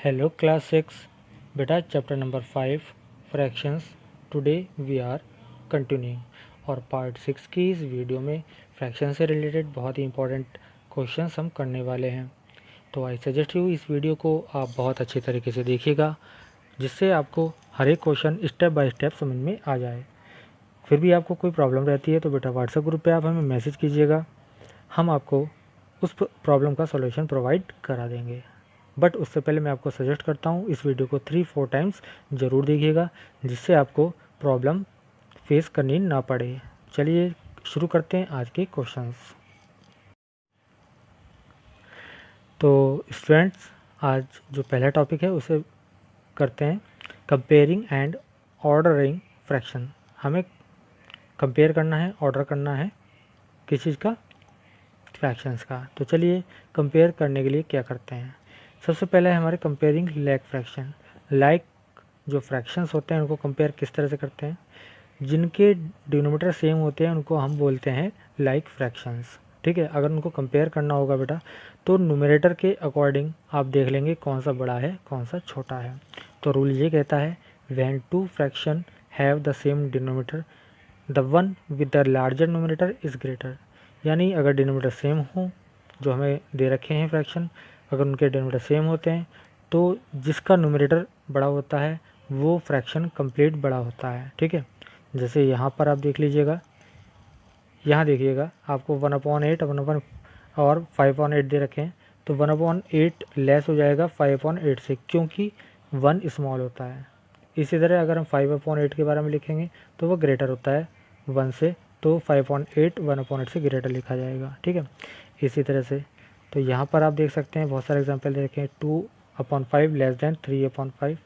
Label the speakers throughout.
Speaker 1: Hello class 6 बेटा chapter number 5 fractions today we are continuing और part 6 की इस वीडियो में फ्रैक्शन से रिलेटेड बहुत ही इंपॉर्टेंट क्वेश्चंस हम करने वाले हैं। तो आई सजेस्ट यू इस वीडियो को आप बहुत अच्छी तरीके से देखिएगा जिससे आपको हर एक क्वेश्चन स्टेप बाय स्टेप समझ में आ जाए। फिर भी आपको कोई प्रॉब्लम रहती है तो बेटा व्हाट्सएप ग्रुप पे आप हमें मैसेज कीजिएगा, हम आपको उस प्रॉब्लम का सॉल्यूशन प्रोवाइड करा देंगे। बट उससे पहले मैं आपको सजेस्ट करता हूँ इस वीडियो को 3-4 टाइम्स ज़रूर देखिएगा जिससे आपको प्रॉब्लम फेस करनी ना पड़े। चलिए शुरू करते हैं आज के क्वेश्चंस। तो स्टूडेंट्स आज जो पहला टॉपिक है उसे करते हैं कंपेयरिंग एंड ऑर्डरिंग फ्रैक्शन। हमें कंपेयर करना है, ऑर्डर करना है किस चीज़ का, फ्रैक्शंस का। तो चलिए कंपेयर करने के लिए क्या करते हैं। सबसे पहले हमारे कंपेयरिंग लाइक फ्रैक्शन। लाइक जो फ्रैक्शंस होते हैं उनको कंपेयर किस तरह से करते हैं, जिनके डिनोमिनेटर सेम होते हैं उनको हम बोलते हैं लाइक फ्रैक्शंस। ठीक है, अगर उनको कंपेयर करना होगा बेटा तो न्यूमरेटर के अकॉर्डिंग आप देख लेंगे कौन सा बड़ा है कौन सा छोटा है। तो रूल ये कहता है when two fraction have the same denominator the one with the larger numerator is greater. यानी अगर डिनोमिनेटर सेम हो, जो हमें दे रखे हैं फ्रैक्शन, अगर उनके डिनोमिनेटर सेम होते हैं तो जिसका न्यूमरेटर बड़ा होता है वो फ्रैक्शन कंप्लीट बड़ा होता है। ठीक है, जैसे यहाँ पर आप देख लीजिएगा, यहाँ देखिएगा आपको 1/8 और 5/8 दे रखे हैं, तो 1/8 लेस हो जाएगा 5/8 से, क्योंकि 1 स्मॉल होता है। इसी तरह अगर हम 5/8 के बारे में लिखेंगे तो वो ग्रेटर होता है 1 से, तो 5/8 1/8 से ग्रेटर लिखा जाएगा। ठीक है, इसी तरह से तो यहाँ पर आप देख सकते हैं बहुत सारे एग्जांपल दे रखे हैं। 2/5 लेस देन 3/5,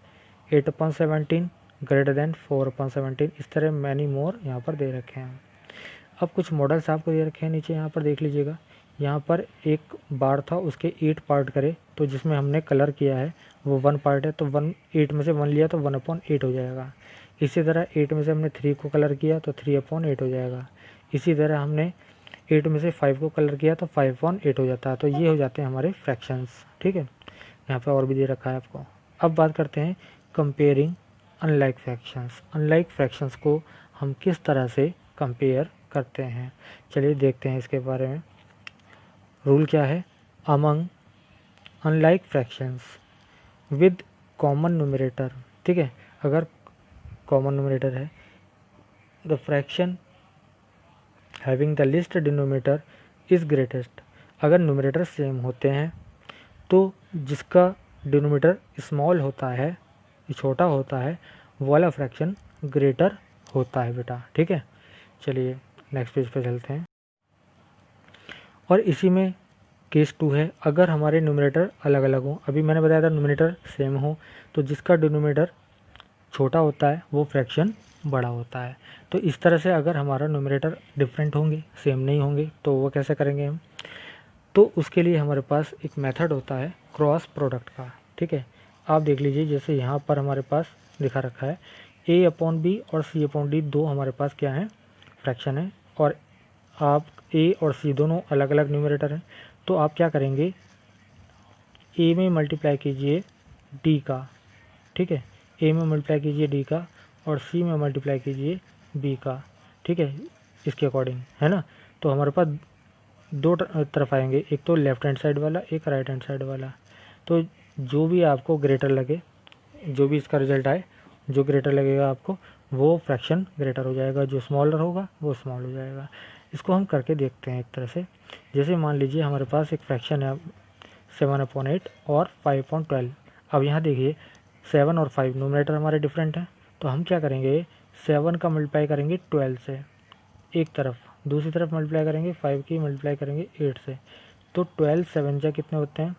Speaker 1: 8/17 ग्रेटर देन 4/17, इस तरह मैनी मोर यहाँ पर दे रखे हैं। अब कुछ मॉडल्स आपको दे रखे हैं नीचे, यहाँ पर देख लीजिएगा। यहाँ पर एक बार था, उसके 8 पार्ट करे, तो जिसमें हमने कलर किया है वो 1 पार्ट है, तो 8 में से 1 लिया तो 1/8 हो जाएगा। इसी तरह 8 में से हमने 3 को कलर किया तो 3/8 हो जाएगा। इसी तरह हमने 8 में से 5 को कलर किया तो 5/8 हो जाता है। तो ये हो जाते हैं हमारे फ्रैक्शंस। ठीक है, यहाँ पे और भी दे रखा है आपको। अब बात करते हैं comparing unlike fractions. Unlike fractions को हम किस तरह से कंपेयर करते हैं, चलिए देखते हैं इसके बारे में। रूल क्या है, among unlike fractions with common numerator. ठीक है, अगर कॉमन न्यूमरेटर है the fraction having the list denominator is greatest. अगर न्यूमरेटर सेम होते हैं तो जिसका डिनोमिनेटर स्मॉल होता है, छोटा होता है, वो वाला फ्रैक्शन ग्रेटर होता है बेटा। ठीक है, चलिए नेक्स्ट पेज पे चलते हैं। और इसी में केस 2 है, अगर हमारे न्यूमरेटर अलग अलग हों। अभी मैंने बताया था न्यूमरेटर सेम हो तो जिसका डिनोमिनेटर छोटा होता है वो फ्रैक्शन बड़ा होता है। तो इस तरह से अगर हमारा न्यूमरेटर डिफरेंट होंगे, सेम नहीं होंगे, तो वो कैसे करेंगे हम, तो उसके लिए हमारे पास एक मेथड होता है क्रॉस प्रोडक्ट का। ठीक है, आप देख लीजिए जैसे यहाँ पर हमारे पास दिखा रखा है a/b और c/d दो हमारे पास क्या है, फ्रैक्शन है, और आप a और c दोनों अलग अलग न्यूमरेटर हैं। तो आप क्या करेंगे, a में मल्टीप्लाई कीजिए d का। ठीक है, a में मल्टीप्लाई कीजिए d का और c में मल्टीप्लाई कीजिए b का। ठीक है, इसके अकॉर्डिंग है ना। तो हमारे पास दो तरफ आएंगे, एक तो लेफ्ट हैंड साइड वाला, एक राइट हैंड साइड वाला। तो जो भी आपको ग्रेटर लगे, जो भी इसका रिजल्ट आए, जो ग्रेटर लगेगा आपको वो फ्रैक्शन ग्रेटर हो जाएगा, जो स्मॉलर होगा वो स्मॉल हो जाएगा। इसको हम करके देखते हैं एक तरह से। जैसे मान लीजिए हमारे पास एक फ्रैक्शन है 7/8 और 5/12। अब यहाँ देखिए 7 और 5 न्यूमरेटर हमारे डिफरेंट हैं, तो हम क्या करेंगे, 7 का मल्टीप्लाई करेंगे 12 से एक तरफ, दूसरी तरफ मल्टीप्लाई करेंगे 5 की मल्टीप्लाई करेंगे 8 से। तो 12 7 जा कितने होते हैं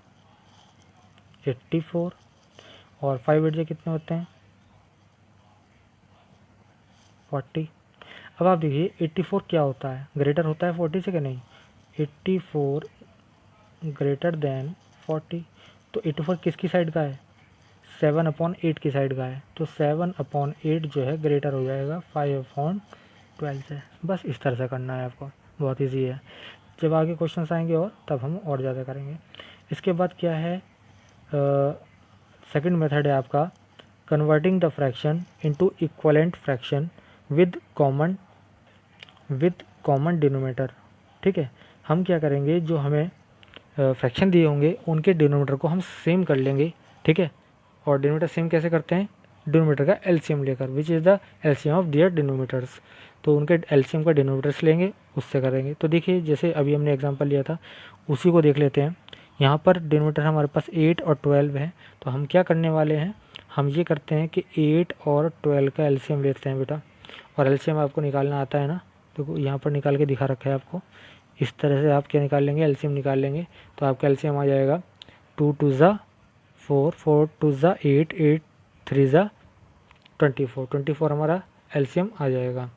Speaker 1: 84, और 5 8 जा कितने होते हैं 40। अब आप देखिए 84 क्या होता है, ग्रेटर होता है 40 से कि नहीं, 84 ग्रेटर देन 40। तो 84 किसकी साइड का है, 7/8 की साइड का है, तो 7/8 जो है ग्रेटर हो जाएगा 5/12 से। बस इस तरह से करना है आपको, बहुत ईजी है। जब आगे क्वेश्चन आएंगे और तब हम और ज़्यादा करेंगे। इसके बाद क्या है, सेकंड मेथड है आपका converting the fraction into equivalent fraction with common denominator. ठीक है, हम क्या करेंगे, जो हमें फ्रैक्शन दिए होंगे उनके डिनोमिनेटर को हम सेम कर लेंगे। ठीक है, और डिनोमिनेटर सेम कैसे करते हैं, डिनोमिनेटर का एलसीएम लेकर, which is the LCM of their denominators. तो उनके एलसीएम का डिनोमिनेटर्स लेंगे, उससे करेंगे। तो देखिए जैसे अभी हमने एग्जांपल लिया था उसी को देख लेते हैं। यहाँ पर डिनोमिनेटर हमारे पास 8 और 12 है, तो हम क्या करने वाले हैं, हम ये करते हैं कि 8 और 12 का एलसीएम लेते हैं बेटा। और एलसीएम आपको निकालना आता है ना, तो यहाँ पर निकाल के दिखा रखा है आपको। इस तरह से आप क्या निकाल लेंगे, एलसीएम निकाल लेंगे। तो आपका एलसीएम आ जाएगा 2 2 ज़ा 4, 4 2 ज़ा 8, 8 3 ज़ा 24, 24 हमारा एलसीएम आ जाएगा।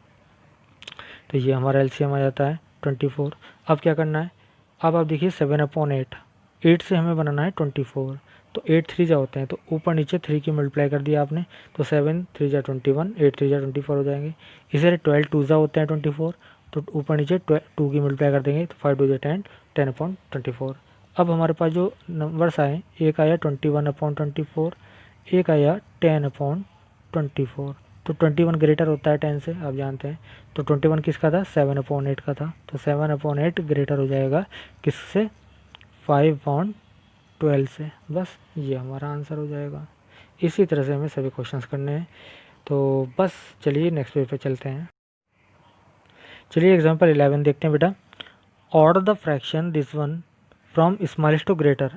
Speaker 1: तो ये हमारा एलसीएम आ जाता है 24। अब क्या करना है, अब आप देखिए 7/8, 8 से हमें बनाना है 24। तो 8 3 जा होते हैं, तो ऊपर नीचे 3 की मल्टीप्लाई कर दिया आपने, तो 7 3 जा 21, 8 3 जा 24 हो जाएंगे। इसी तरह 12 2 जा होते हैं 24, तो ऊपर नीचे 2 की मल्टीप्लाई कर देंगे, तो 5 2 जा 10, 10/24। अब हमारे पास जो नंबर्स आए, एक आया 21/24, एक आया 10/24। तो 21 ग्रेटर होता है 10 से, आप जानते हैं। तो 21 किसका था, 7/8 का था। तो 7/8 ग्रेटर हो जाएगा किससे, 5/12 से। बस ये हमारा आंसर हो जाएगा। इसी तरह से हमें सभी क्वेश्चंस करने हैं। तो बस चलिए नेक्स्ट पेज पे चलते हैं। चलिए एग्जांपल 11 देखते हैं बेटा। Order the fraction this one from smallest to greater.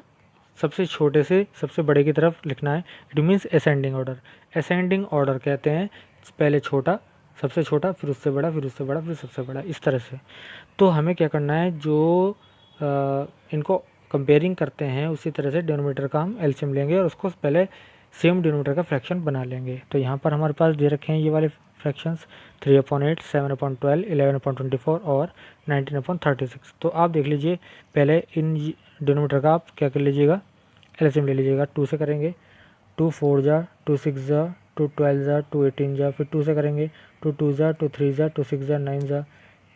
Speaker 1: सबसे छोटे से सबसे बड़े की तरफ लिखना है। It means ascending order. Ascending order कहते हैं पहले छोटा, सबसे छोटा, फिर उससे बड़ा, फिर उससे बड़ा, फिर सबसे बड़ा, इस तरह से। तो हमें क्या करना है, जो इनको कंपेयरिंग करते हैं उसी तरह से डिनोमिनेटर का हम एलसीएम लेंगे और उसको पहले सेम डिनोमिनेटर का फ्रैक्शन बना लेंगे। तो यहाँ पर हमारे पास दे रखे हैं ये वाले फ्रैक्शंस 3/8, 7/12, 11/24 और 19/36। तो आप देख लीजिए, पहले इन डिनोमिनेटर का आप क्या कर लीजिएगा, एलसीएम ले लीजिएगा। 2 से करेंगे, 2 4 जा, 2 6 जा, 2 12 जा, 2 18 जा, फिर 2 से करेंगे, 2 2 जा, 2 3 जा, 2 6 जा, 9 जा,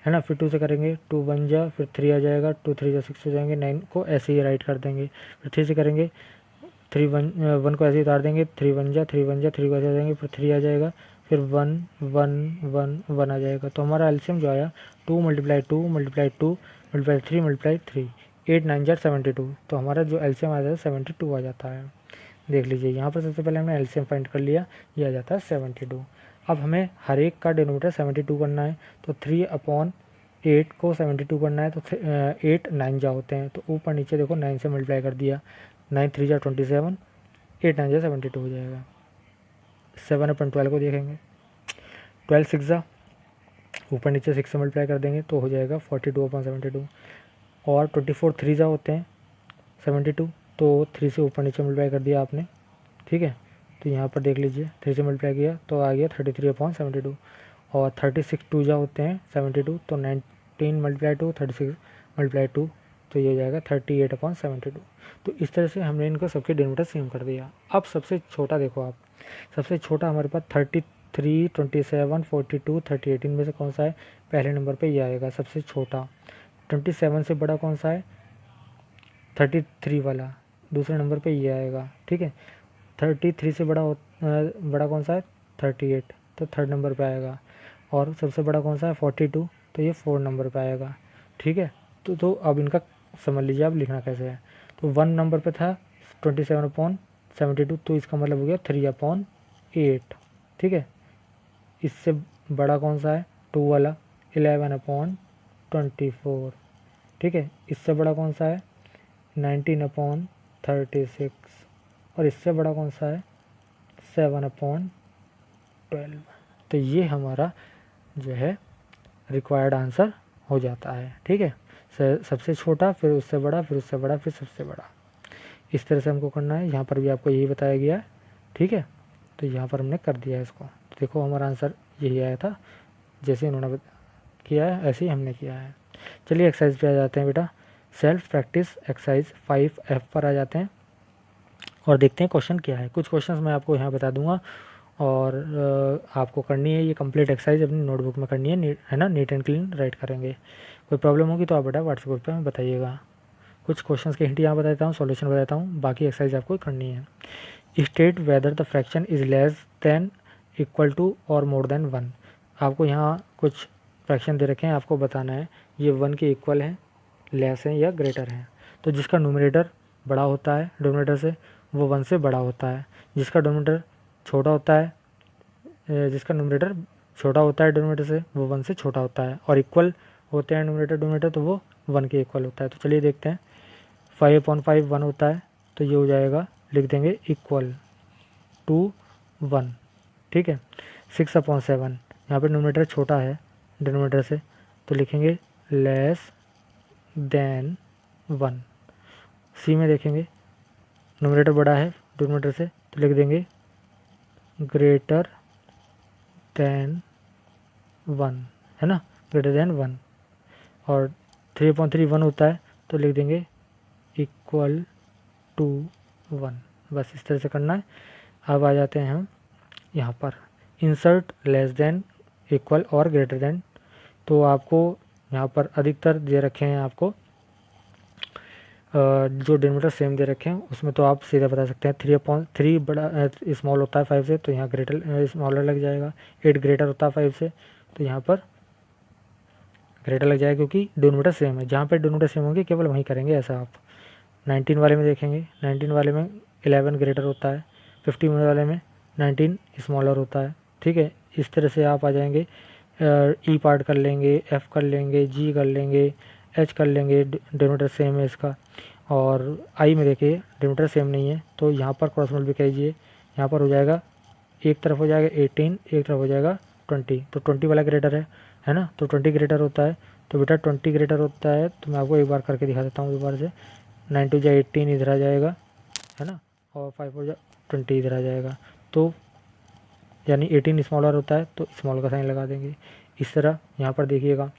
Speaker 1: है ना। फिर 2 से करेंगे, 2 1 जा, फिर 3 आ जाएगा, 2 3 जा 6 हो जाएंगे, 9 को ऐसे ही राइट कर देंगे। फिर 3 से करेंगे, 3 1 को ऐसे ही उतार देंगे, 3 1 जा, 3 1 जा, 3 को ऐसे आ जाएंगे, फिर 3 आ जाएगा, फिर 1 1 1 1 आ जाएगा। तो हमारा एलसीएम जो आया 2 × 2 × 2 × 3 × 3, 8 9 जा 72। तो हमारा जो एलसीएम आ जाता है 72 आ जाता है। देख लीजिए यहाँ पर सबसे पहले हमने एलसीएम फाइंड कर लिया, ये आ जाता है 72। अब हमें हर एक का डिनोमिनेटर 72 करना है। तो 3/8 को 72 करना है, तो 8 9 जा होते हैं, तो ऊपर नीचे देखो 9 से मल्टीप्लाई कर दिया, 9 3 जा 27, 8 9 जा 72 हो जाएगा। 7/12 को देखेंगे, 12 6 जा, ऊपर नीचे 6 से मल्टीप्लाई कर देंगे तो हो जाएगा 42/72। और 24 3 जा होते हैं 72, तो 3 से ऊपर नीचे मल्टीप्लाई कर दिया आपने। ठीक है, तो यहाँ पर देख लीजिए 3 से मल्टीप्लाई किया तो आ गया 33/72। और 36 2 जा होते हैं 72, तो 19 × 2 36 × 2, तो ये हो जाएगा 38/72। तो इस तरह से हमने इनको सबके डिनोमिनेटर सेम कर दिया। अब सबसे छोटा देखो आप, सबसे छोटा हमारे पास 33 27 42 38 इनमें से कौन सा है, पहले नंबर पे ये आएगा सबसे छोटा। 27 से बड़ा कौन सा है, 33 वाला, दूसरे नंबर पे ये आएगा। ठीक है, 33 से बड़ा कौन सा है, 38, तो थर्ड नंबर पे आएगा। और सबसे बड़ा कौन सा है, 42, तो ये 4 नंबर पे आएगा। ठीक है, तो अब इनका समझ लीजिए आप लिखना कैसे है। तो 1 नंबर पे था 27/72, तो इसका मतलब हो गया 3/8। ठीक है, इससे बड़ा कौन सा है, 2 वाला, 11/24। ठीक है, इससे बड़ा कौन सा है, 19/36। और इससे बड़ा कौन सा है, 7/12। तो ये हमारा जो है रिक्वायर्ड आंसर हो जाता है। ठीक है, सबसे छोटा, फिर उससे बड़ा, फिर उससे बड़ा, फिर सबसे बड़ा, इस तरह से हमको करना है। यहाँ पर भी आपको यही बताया गया है। ठीक है, तो यहाँ पर हमने कर दिया है इसको। तो देखो हमारा आंसर यही आया था, जैसे उन्होंने किया है ऐसे ही हमने किया है। चलिए एक्सरसाइज पे आ जाते हैं बेटा। सेल्फ प्रैक्टिस एक्सरसाइज 5F पर आ जाते हैं और देखते हैं क्वेश्चन क्या है। कुछ क्वेश्चंस मैं आपको यहाँ बता दूंगा और आपको करनी है। ये कंप्लीट एक्सरसाइज अपनी नोटबुक में करनी है ना, नीट एंड क्लीन राइट करेंगे। कोई प्रॉब्लम होगी तो आप बेटा व्हाट्सएप ग्रुप पर बताइएगा। कुछ क्वेश्चंस के हिंट यहाँ बता देता हूँ, सॉल्यूशन बताता हूँ, बाकी एक्सरसाइज आपको करनी है। State whether the fraction is less than equal to और मोर देन 1। आपको यहाँ कुछ फ्रैक्शन दे रखे हैं, आपको बताना है ये 1 के इक्वल है, लेस है या ग्रेटर है। तो जिसका न्यूमरेटर बड़ा होता है डिनोमिनेटर से वो 1 से बड़ा होता है, जिसका डिनोमिनेटर छोटा होता है जिसका न्यूमरेटर छोटा होता है डिनोमिनेटर से वो 1 से छोटा होता है, और इक्वल होते हैं न्यूमरेटर डिनोमिनेटर तो वो 1 के इक्वल होता है। तो चलिए देखते हैं 5/5 1 होता है, तो ये हो जाएगा, लिख देंगे इक्वल टू 1। ठीक है। 6/7 यहाँ पे न्यूमरेटर छोटा है डिनोमिनेटर से तो लिखेंगे लेस देन 1। सी में देखेंगे न्यूमरेटर बड़ा है डिनोमिनेटर से तो लिख देंगे ग्रेटर देन 1, है ना, ग्रेटर देन 1। और 3/3 1 होता है तो लिख देंगे इक्वल टू 1। बस इस तरह से करना है। अब आ जाते हैं हम यहाँ पर इंसर्ट लेस देन इक्वल और ग्रेटर देन। तो आपको यहाँ पर अधिकतर दे रखे हैं, आपको जो डिनोमिनेटर सेम दे रखे हैं उसमें तो आप सीधा बता सकते हैं 3/3 बड़ा स्मॉल होता है 5 से तो यहाँ ग्रेटर स्मॉलर लग जाएगा। 8 ग्रेटर होता है 5 से तो यहाँ पर ग्रेटर लग जाएगा, क्योंकि डिनोमिनेटर सेम है। जहाँ पे डिनोमिनेटर सेम होंगे केवल वहीं करेंगे ऐसा। आप 19 वाले में देखेंगे 19 वाले में 11 ग्रेटर होता है, 50 वाले में 19 स्मॉलर होता है। ठीक है, इस तरह से आप आ जाएंगे। ई पार्ट कर लेंगे, एफ कर लेंगे, जी कर लेंगे, एच कर लेंगे, डिनोमिनेटर सेम है इसका। और आई में देखिए डिनोमिनेटर सेम नहीं है तो यहाँ पर क्रॉस मल्टीप्लाई कीजिए, यहाँ पर हो जाएगा एक तरफ हो जाएगा 18, एक तरफ हो जाएगा 20, तो 20 वाला ग्रेटर है ना, तो 20 ग्रेटर होता है। तो बेटा 20 ग्रेटर होता है तो मैं आपको एक बार करके दिखा देता हूँ दोबारा से। 9 2 जा 18 इधर आ जाएगा, है ना, और 5 4 जा 20 इधर आ जाएगा। तो यानी 18 स्मॉलर होता है तो स्मॉल का साइन लगा देंगे। इस तरह यहाँ पर देखिएगा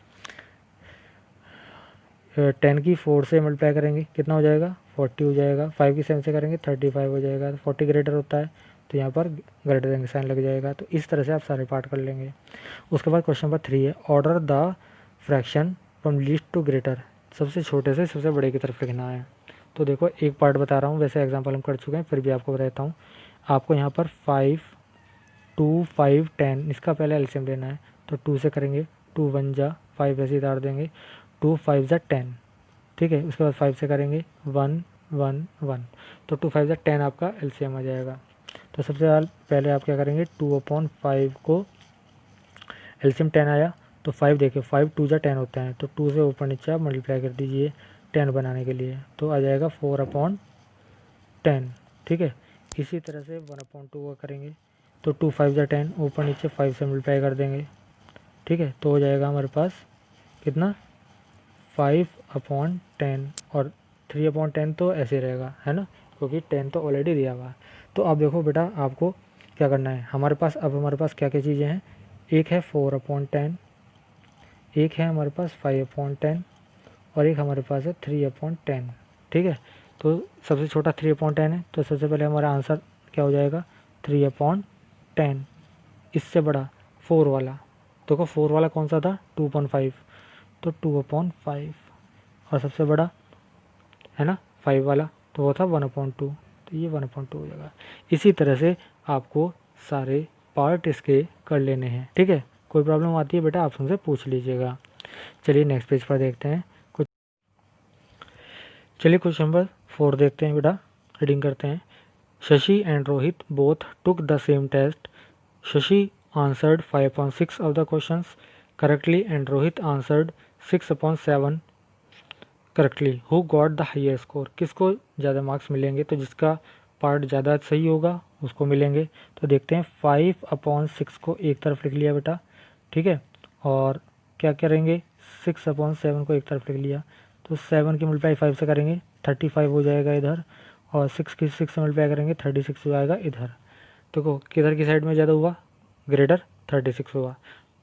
Speaker 1: 10 की 4 से मल्टीप्लाई करेंगे कितना हो जाएगा 40 हो जाएगा, 5 की 7 से करेंगे 35 हो जाएगा। तो 40 ग्रेटर होता है तो यहाँ पर ग्रेटर देन साइन लग जाएगा। तो इस तरह से आप सारे पार्ट कर लेंगे। उसके बाद क्वेश्चन नंबर 3 है order the fraction from least to greater. सबसे छोटे से सबसे बड़े की तरफ लिखना है। तो देखो एक पार्ट बता रहा हूँ, वैसे एग्जाम्पल हम कर चुके हैं फिर भी आपको बताता हूँ। आपको यहाँ पर 5 2 5 10 इसका पहले एलसीएम लेना है। तो 2 से करेंगे 2 1 जा 5 ऐसे ही डाल देंगे, 2 5 जा 10। ठीक है, उसके बाद 5 से करेंगे 1 1 1, तो 2 5 जा 10 आपका एलसीएम आ जाएगा। तो सबसे पहले आप क्या करेंगे 2/5 को एलसीएम 10 आया तो 5 देखिए 5 2 जा 10 होता है तो 2 से ऊपर नीचे आप मल्टीप्लाई कर दीजिए 10 बनाने के लिए, तो आ जाएगा 4/10। ठीक है, इसी तरह से 1/2 का करेंगे तो 2 5 जा 10 ऊपर नीचे 5 से मल्टीप्लाई कर देंगे। ठीक है, तो हो जाएगा हमारे पास कितना 5/10 और 3/10 तो ऐसे रहेगा, है ना, क्योंकि 10 तो ऑलरेडी दिया हुआ है। तो अब देखो बेटा आपको क्या करना है, हमारे पास अब हमारे पास क्या क्या चीज़ें हैं। एक है 4/10, एक है हमारे पास 5/10 और एक हमारे पास है 3/10। ठीक है, तो सबसे छोटा 3/10 है तो सबसे पहले हमारा आंसर क्या हो जाएगा 3/10। इससे बड़ा 4 वाला, देखो 4 वाला कौन सा था 2/5, तो 2/5। और सबसे बड़ा है ना 5 वाला तो वो था 1/2, तो ये 1/2 हो जाएगा। इसी तरह से आपको सारे पार्ट इसके कर लेने हैं। ठीक है, कोई प्रॉब्लम आती है बेटा आप हमसे पूछ लीजिएगा। चलिए नेक्स्ट पेज पर देखते हैं कुछ। चलिए क्वेश्चन नंबर 4 देखते हैं बेटा, रीडिंग करते हैं। Shashi and Rohit both took the same test. Shashi answered 5/6 of the questions correctly and Rohit answered 6/7 correctly. Who got the higher score, किसको ज़्यादा मार्क्स मिलेंगे, तो जिसका पार्ट ज़्यादा सही होगा उसको मिलेंगे। तो देखते हैं 5/6 को एक तरफ लिख लिया बेटा। ठीक है, और क्या करेंगे 6/7 को एक तरफ लिख लिया, तो 7 की मल्टीप्लाई 5 से करेंगे 35 हो जाएगा इधर, और 6 की 6 से मल्टीप्लाई करेंगे 36 हो जाएगा इधर। देखो किधर की साइड में ज़्यादा हुआ, ग्रेटर 36 हुआ।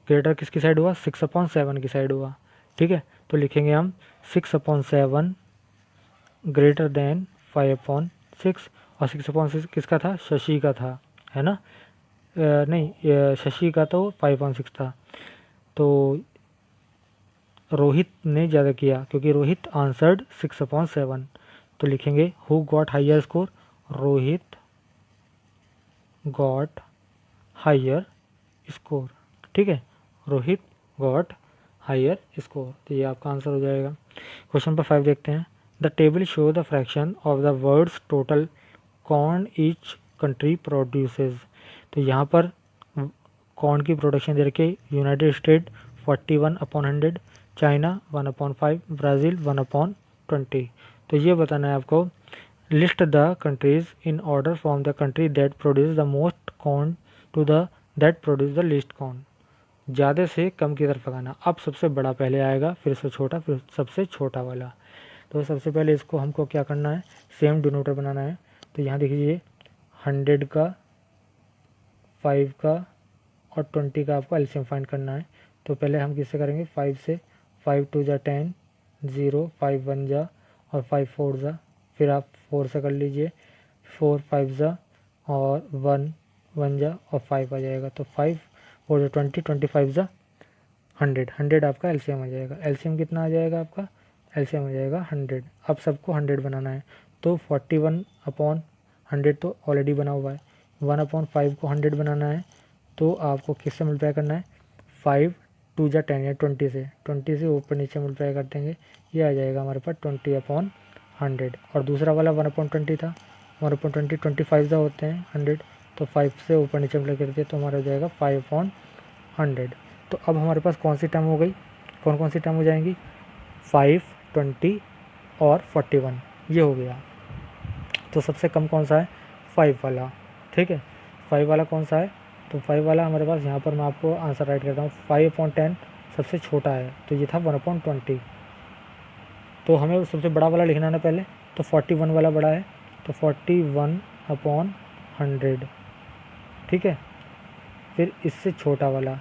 Speaker 1: ग्रेटर किसकी साइड हुआ 6/7 की साइड हुआ। ठीक है, तो लिखेंगे हम 6/7 ग्रेटर देन 5/6। और 6/6 किसका था शशि का था, है ना, नहीं शशि का तो 5/6 था। तो रोहित ने ज़्यादा किया क्योंकि रोहित आंसर्ड 6/7, तो लिखेंगे who got higher score, Rohit got higher score. ठीक है, रोहित गॉट हायर स्कोर, तो ये आपका आंसर हो जाएगा। क्वेश्चन नंबर 5 देखते हैं। The table show the fraction of the world's total corn each country produces. तो यहाँ पर कॉर्न की प्रोडक्शन दे रखी है। United State 41/100, China 1/5, Brazil 1/20। तो ये बताना है आपको, list the countries in order from the country that produce the most corn to the that produce the least corn. ज़्यादा से कम की तरफ लगाना। अब सबसे बड़ा पहले आएगा, फिर से छोटा, फिर सबसे छोटा वाला। तो सबसे पहले इसको हमको क्या करना है, सेम डिनोटर बनाना है। तो यहाँ देखिए 100 का, 5 का और 20 का आपको एलसीएम फाइंड करना है। तो पहले हम किससे करेंगे, 5 से। 5 2 जा 10, 0, 5 1 जा और 5 4 जा, फिर आप 4 से कर लीजिए, 4 5 जा और 1 1 जा और 5 आ जाएगा। तो 5 4 जा 20, 25 जा 100, 100 आपका एलसीएम आ जाएगा। एलसीएम कितना आ जाएगा आपका, एलसीएम आ जाएगा 100। अब सबको 100 बनाना है। तो 41/100 तो ऑलरेडी बना हुआ है। 1/5 को 100 बनाना है, तो आपको किससे मल्टीप्लाई करना है, 5 2 जा 10 या 20 से। 20 से ऊपर नीचे मल्टीप्लाई कर देंगे, ये आ जाएगा हमारे पास 20/100। और दूसरा वाला 1/20 था, 1/20 25 जा होते हैं 100, तो 5 से ऊपर नीचे मल्टीप्लाई कर दिया तो हमारा हो जाएगा 5/100। तो अब हमारे पास कौन सी टर्म हो गई, कौन कौन सी टर्म हो जाएंगी, 5 20 और 41, ये हो गया। तो सबसे कम कौन सा है, 5 वाला। ठीक है, 5 वाला कौन सा है, तो 5 वाला हमारे पास यहाँ पर मैं आपको आंसर राइट करता हूँ। 5/10 सबसे छोटा है, तो ये था 1/20। तो हमें सबसे बड़ा वाला लिखना है ना पहले, तो 41 वाला बड़ा है, तो 41/100। ठीक है, फिर इससे छोटा वाला,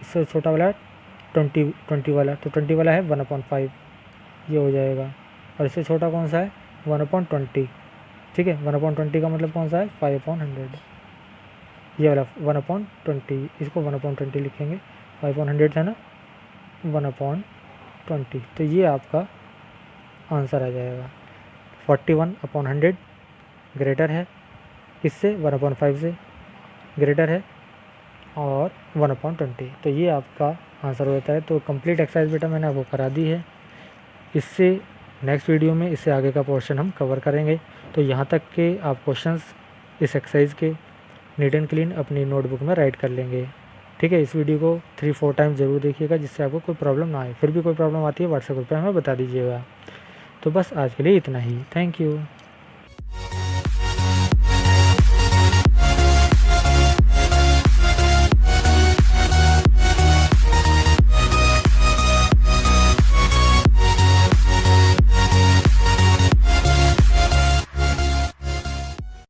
Speaker 1: इससे छोटा वाला 20 वाला, तो 20 वाला है 1/5, ये हो जाएगा। और इससे छोटा कौन सा है, 1/20। ठीक है, 1/20 का मतलब कौन सा है, 5/100, ये वाला 1/20, इसको 1/20 लिखेंगे। 5/100 था ना, 1/20, तो ये आपका आंसर आ जाएगा। 41/100 ग्रेटर है इससे, 1/5 से ग्रेटर है, और 1/20, तो ये आपका आंसर होता है। तो कंप्लीट एक्सरसाइज बेटा मैंने आपको करा दी है। इससे नेक्स्ट वीडियो में इससे आगे का पोर्शन हम कवर करेंगे। तो यहाँ तक के आप क्वेश्चंस इस एक्सरसाइज के नीट एंड क्लीन अपनी नोटबुक में राइट कर लेंगे। ठीक है, इस वीडियो को 3-4 टाइम ज़रूर देखिएगा, जिससे आपको कोई प्रॉब्लम ना आए। फिर भी कोई प्रॉब्लम आती है व्हाट्सएप ग्रुप पर हमें बता दीजिएगा। तो बस आज के लिए इतना ही, थैंक यू।